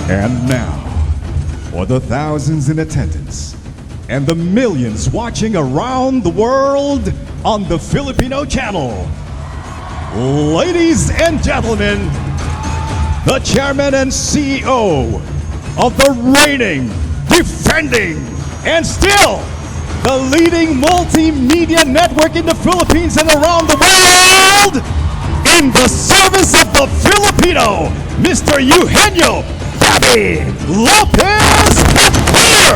And now, for the thousands in attendance and the millions watching around the world on the Filipino channel, ladies and gentlemen, the chairman and CEO of the reigning, defending, and still the leading multimedia network in the Philippines and around the world, in the service of the Filipino, Mr. Eugenio Gabby Lopez here.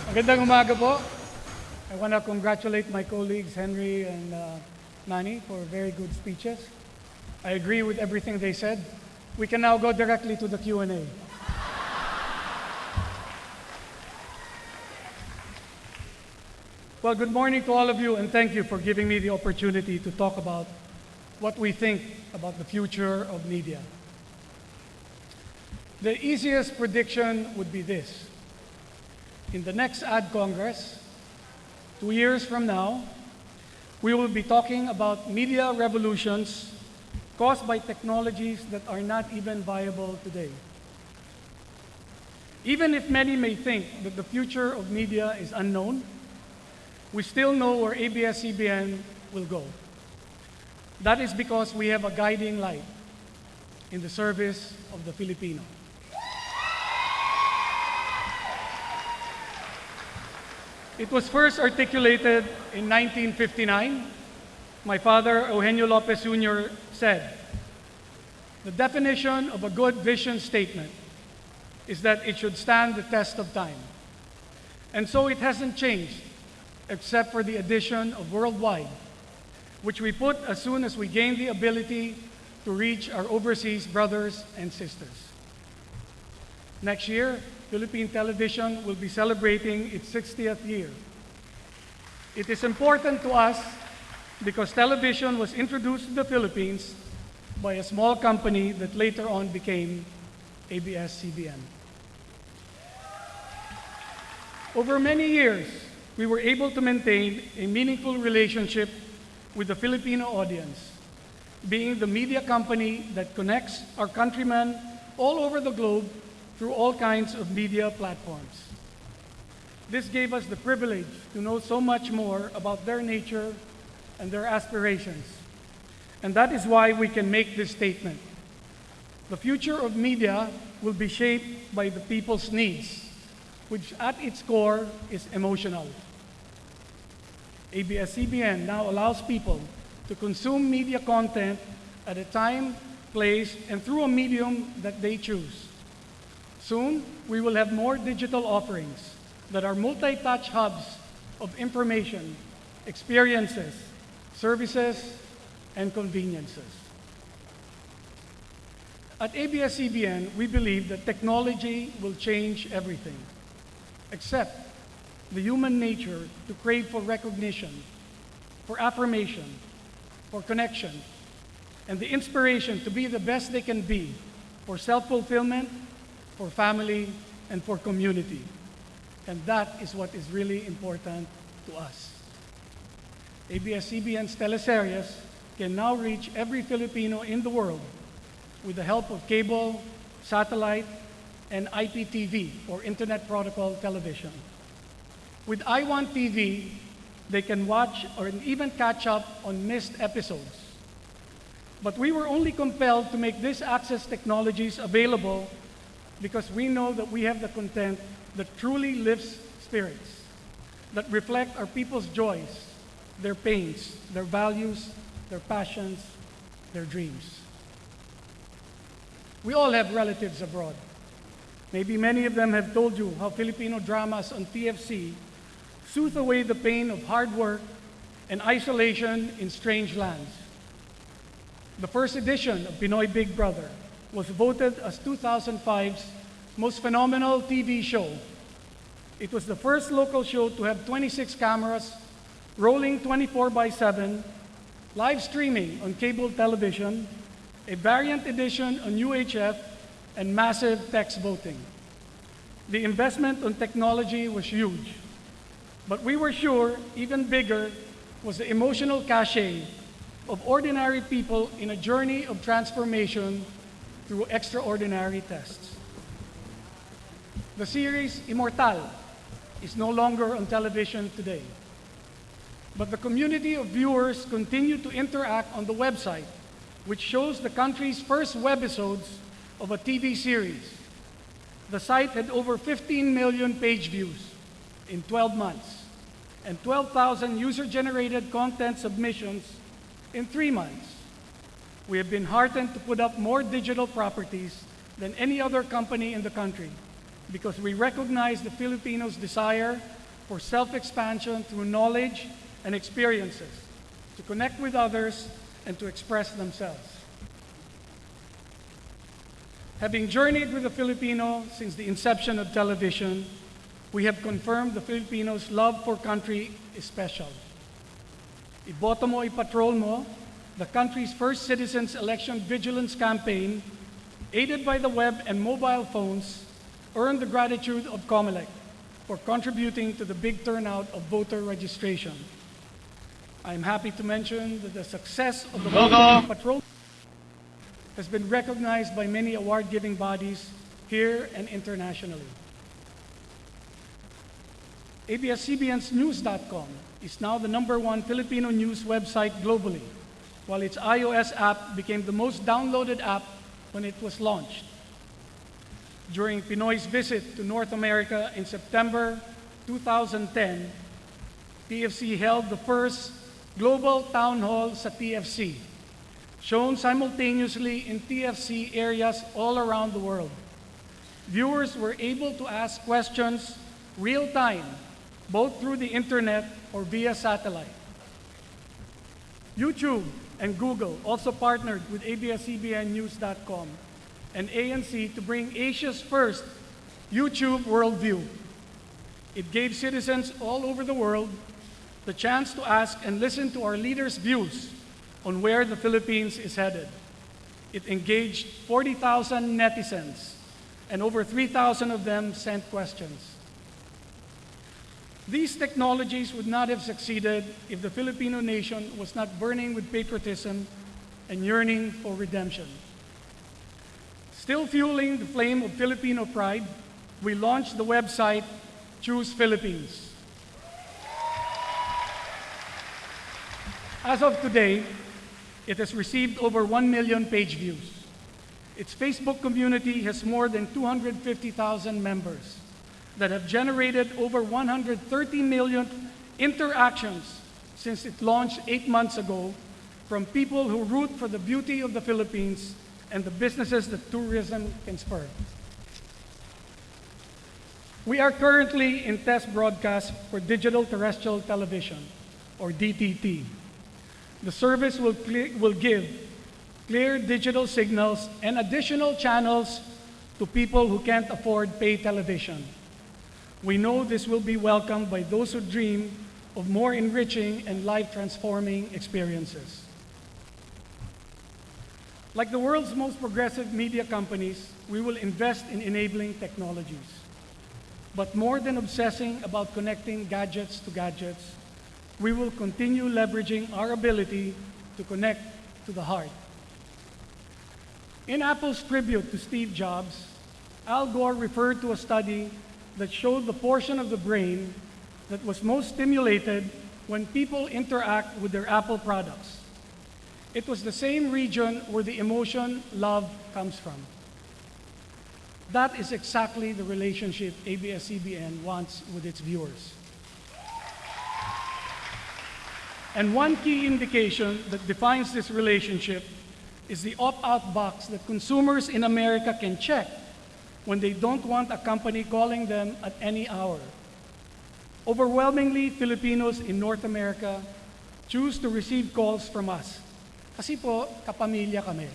Magandang umaga po. I want to congratulate my colleagues Henry and Manny for very good speeches. I agree with everything they said. We can now go directly to the Q&A. Well, good morning to all of you, and thank you for giving me the opportunity to talk about what we think about the future of media. The easiest prediction would be this. In the next Ad Congress, 2 years from now, we will be talking about media revolutions caused by technologies that are not even viable today. Even if many may think that the future of media is unknown, we still know where ABS-CBN will go. That is because we have a guiding light in the service of the Filipino. It was first articulated in 1959. My father, Eugenio Lopez Jr., said, "The definition of a good vision statement is that it should stand the test of time." And so it hasn't changed, except for the addition of worldwide, which we put as soon as we gain the ability to reach our overseas brothers and sisters. Next year, Philippine television will be celebrating its 60th year. It is important to us because television was introduced to the Philippines by a small company that later on became ABS-CBN. Over many years, we were able to maintain a meaningful relationship with the Filipino audience, being the media company that connects our countrymen all over the globe through all kinds of media platforms. This gave us the privilege to know so much more about their nature and their aspirations. And that is why we can make this statement. The future of media will be shaped by the people's needs, which at its core is emotional. ABS-CBN now allows people to consume media content at a time, place, and through a medium that they choose. Soon, we will have more digital offerings that are multi-touch hubs of information, experiences, services, and conveniences. At ABS-CBN, we believe that technology will change everything, except the human nature to crave for recognition, for affirmation, for connection, and the inspiration to be the best they can be for self-fulfillment, for family, and for community. And that is what is really important to us. ABS-CBN's teleseries can now reach every Filipino in the world with the help of cable, satellite, and IPTV, or Internet Protocol Television. With I-Want TV, they can watch or even catch up on missed episodes. But we were only compelled to make these access technologies available because we know that we have the content that truly lifts spirits, that reflect our people's joys, their pains, their values, their passions, their dreams. We all have relatives abroad. Maybe many of them have told you how Filipino dramas on TFC soothe away the pain of hard work and isolation in strange lands. The first edition of Pinoy Big Brother was voted as 2005's most phenomenal TV show. It was the first local show to have 26 cameras, rolling 24/7, live streaming on cable television, a variant edition on UHF, and massive text voting. The investment on technology was huge, but we were sure even bigger was the emotional cachet of ordinary people in a journey of transformation through extraordinary tests. The series Immortal is no longer on television today, but the community of viewers continue to interact on the website, which shows the country's first webisodes of a TV series. The site had over 15 million page views in 12 months and 12,000 user-generated content submissions in 3 months. We have been heartened to put up more digital properties than any other company in the country because we recognize the Filipinos' desire for self-expansion through knowledge and experiences, to connect with others and to express themselves. Having journeyed with the Filipino since the inception of television, we have confirmed the Filipinos' love for country is special. Iboto mo, ipatrol mo, the country's first citizens' election vigilance campaign, aided by the web and mobile phones, earned the gratitude of COMELEC for contributing to the big turnout of voter registration. I am happy to mention that the success of the patrol has been recognized by many award-giving bodies here and internationally. ABS-CBN's news.com is now the #1 Filipino news website globally, while its iOS app became the most downloaded app when it was launched. During Pinoy's visit to North America in September 2010, TFC held the first global town hall sa TFC, shown simultaneously in TFC areas all around the world. Viewers were able to ask questions real-time, both through the internet or via satellite. YouTube and Google also partnered with ABS-CBN News.com and ANC to bring Asia's first YouTube Worldview. It gave citizens all over the world the chance to ask and listen to our leaders' views on where the Philippines is headed. It engaged 40,000 netizens, and over 3,000 of them sent questions. These technologies would not have succeeded if the Filipino nation was not burning with patriotism and yearning for redemption. Still fueling the flame of Filipino pride, we launched the website Choose Philippines. As of today, it has received over 1 million page views. Its Facebook community has more than 250,000 members that have generated over 130 million interactions since it launched 8 months ago from people who root for the beauty of the Philippines and the businesses that tourism can spur. We are currently in test broadcast for digital terrestrial television, or DTT. The service will give clear digital signals and additional channels to people who can't afford pay television. We know this will be welcomed by those who dream of more enriching and life-transforming experiences. Like the world's most progressive media companies, we will invest in enabling technologies. But more than obsessing about connecting gadgets to gadgets, we will continue leveraging our ability to connect to the heart. In Apple's tribute to Steve Jobs, Al Gore referred to a study that showed the portion of the brain that was most stimulated when people interact with their Apple products. It was the same region where the emotion love comes from. That is exactly the relationship ABS-CBN wants with its viewers. And one key indication that defines this relationship is the opt-out box that consumers in America can check when they don't want a company calling them at any hour. Overwhelmingly, Filipinos in North America choose to receive calls from us. Kasi po, kapamilya kami.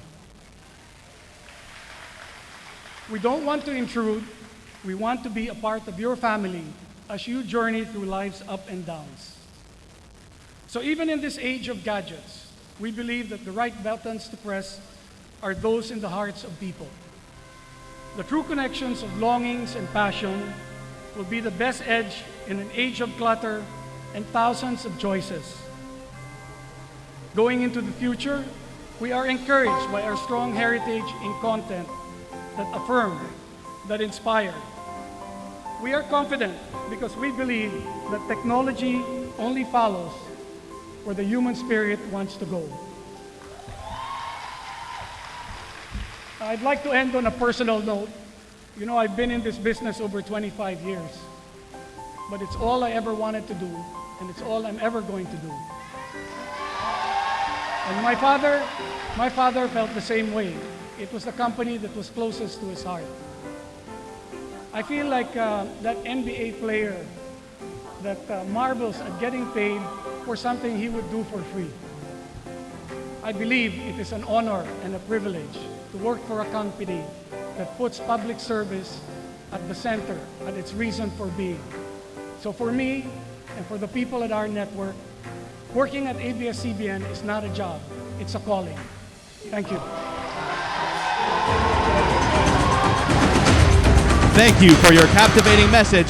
We don't want to intrude. We want to be a part of your family as you journey through life's up and downs. So even in this age of gadgets, we believe that the right buttons to press are those in the hearts of people. The true connections of longings and passion will be the best edge in an age of clutter and thousands of choices. Going into the future, we are encouraged by our strong heritage in content that affirm, that inspire. We are confident because we believe that technology only follows where the human spirit wants to go. I'd like to end on a personal note. You know, I've been in this business over 25 years, but it's all I ever wanted to do, and it's all I'm ever going to do. And my father felt the same way. It was the company that was closest to his heart. I feel like that NBA player that marvels at getting paid for something he would do for free. I believe it is an honor and a privilege to work for a company that puts public service at the center, at its reason for being. So for me and for the people at our network, working at ABS-CBN is not a job, it's a calling. Thank you. Thank you for your captivating message.